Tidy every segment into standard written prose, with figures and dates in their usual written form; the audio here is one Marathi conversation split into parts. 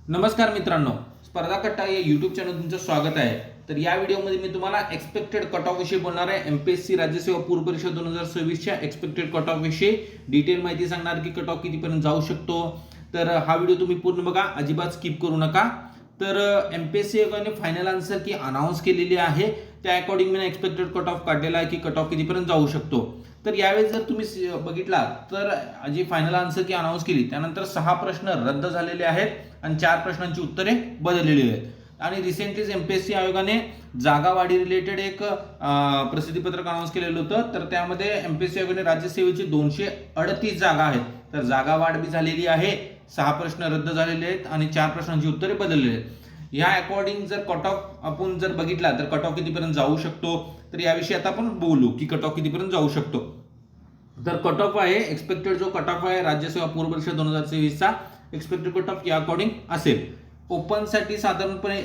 नमस्कार मित्रांनो, स्पर्धा कट्टा या यूट्यूब चॅनल तुमचं स्वागत आहे। तर या व्हिडिओमध्ये मी तुम्हाला एक्सपेक्टेड कट ऑफ विषयी बोलणार आहे। एमपीएससी राज्यसेवा पूर्व परीक्षा 2026 च्या एक्सपेक्टेड कट ऑफ विषयी डिटेल माहिती सांगणार की कट ऑफ कितीपर्यंत जाऊ शकतो। तर हा व्हिडिओ तुम्ही पूर्ण बघा, अजिबात स्किप करू नका। तर एमपीएससी आयोगाने फायनल आन्सर की अनाउन्स केलेली आहे, त्या अकॉर्डिंग मी एक्सपेक्टेड कट ऑफ काढलेला आहे की कट ऑफ कितीपर्यंत जाऊ शकतो। तर यावेळेस जर तुम्ही बघितला तर जी फायनल आन्सर की अनाउन्स केली त्यानंतर 6 प्रश्न रद्द झालेले आहेत आणि 4 प्रश्नांची उत्तरे बदललेली आहेत। आणि रिसेंटलीच एमपीएससी आयोगाने जागा वाढी रिलेटेड एक प्रसिद्धीपत्रक अनाउन्स केलेलं होतं। तर त्यामध्ये एमपीएससी आयोगाने राज्यसेवेची 238 जागा आहेत, तर जागा वाढ बी झालेली आहे, 6 प्रश्न रद्द झालेले आहेत आणि 4 प्रश्नांची उत्तरे बदललेली आहेत। या अकॉर्डिंग जर कट ऑफ आपण जर बघितला तर कट ऑफ कितीपर्यंत जाऊ शकतो, तर याविषयी आता आपण बोलू की कट ऑफ कितीपर्यंत जाऊ शकतो। तर कट ऑफ आहे एक्सपेक्टेड जो कट ऑफ आहे राज्यसेवा पूर्व परीक्षा 2023 चा एक्सपेक्टेड कट ऑफ या अकॉर्डिंग असेल। ओपन साठी साधारणपणे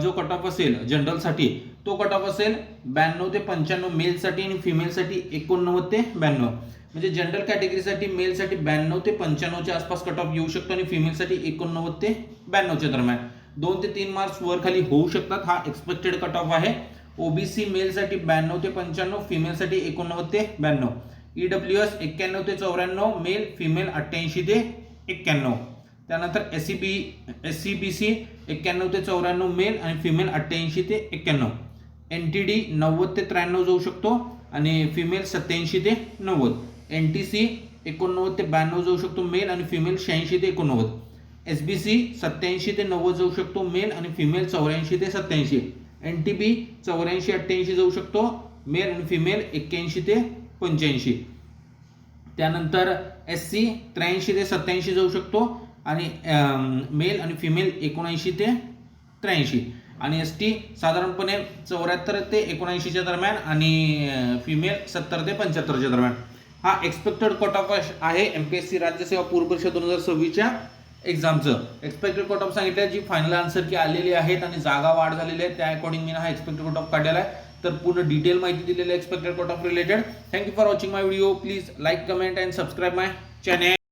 जो कट ऑफ असेल जनरल साठी तो कट ऑफ असेल 92 ते 95 मेल साठी आणि फिमेल साठी 89 ते 92। म्हणजे जनरल कॅटेगरी साठी मेल साठी 92 ते 95 च्या आसपास कट ऑफ येऊ शकतो आणि फिमेल साठी 89 ते 92 च्या दरम्यान 2 ते 3 मार्क्स वर खाली होऊ शकतात। हा एक्सपेक्टेड कट ऑफ आहे। ओबीसी मेल साठी 92 ते 95, फिमेल साठी 89 ते 92। ईडब्ल्यूएस 91 ते 94 मेल, फिमेल 88 ते 91। त्यानंतर एससीबीसी 91 ते 94 मेल आणि फिमेल 88 ते 91। एनटीडी 90 ते 93 जाऊ शकतो आणि फिमेल 87 ते 90। एनटीसी 89 ते 92 जाऊ शकतो मेल आणि फिमेल 86 ते 89। एसबीसी 87 ते 90 जाऊ शकतो मेल आणि फिमेल 84 ते 87। एनटीबी 84-88 जाऊ शकतो मेल आणि फिमेल 81 ते 85। त्यानंतर एससी 83 ते 87 जाऊ शकतो आणि मेल आणि फिमेल 79 ते 83। आणि एसटी साधारणपणे 74 ते 79 च्या दरम्यान आणि फिमेल 70 ते 75 च्या दरम्यान। हा एक्सपेक्टेड कट ऑफ आहे एमपीएससी राज्यसेवा पूर्व परीक्षा 2026 च्या एक्झामचं। एक्सपेक्टेड कट ऑफ सांगितलं जी फायनल आन्सर की आलेली आहेत आणि जागा वाढ झालेली आहे, त्या अकॉर्डिंग मी हा एक्सपेक्टेड कट ऑफ काढलेला आहे। तर पूर्ण डिटेल माहिती दिलेली आहे expected cut off related. Thank you for watching my video. Please like, comment and subscribe my channel.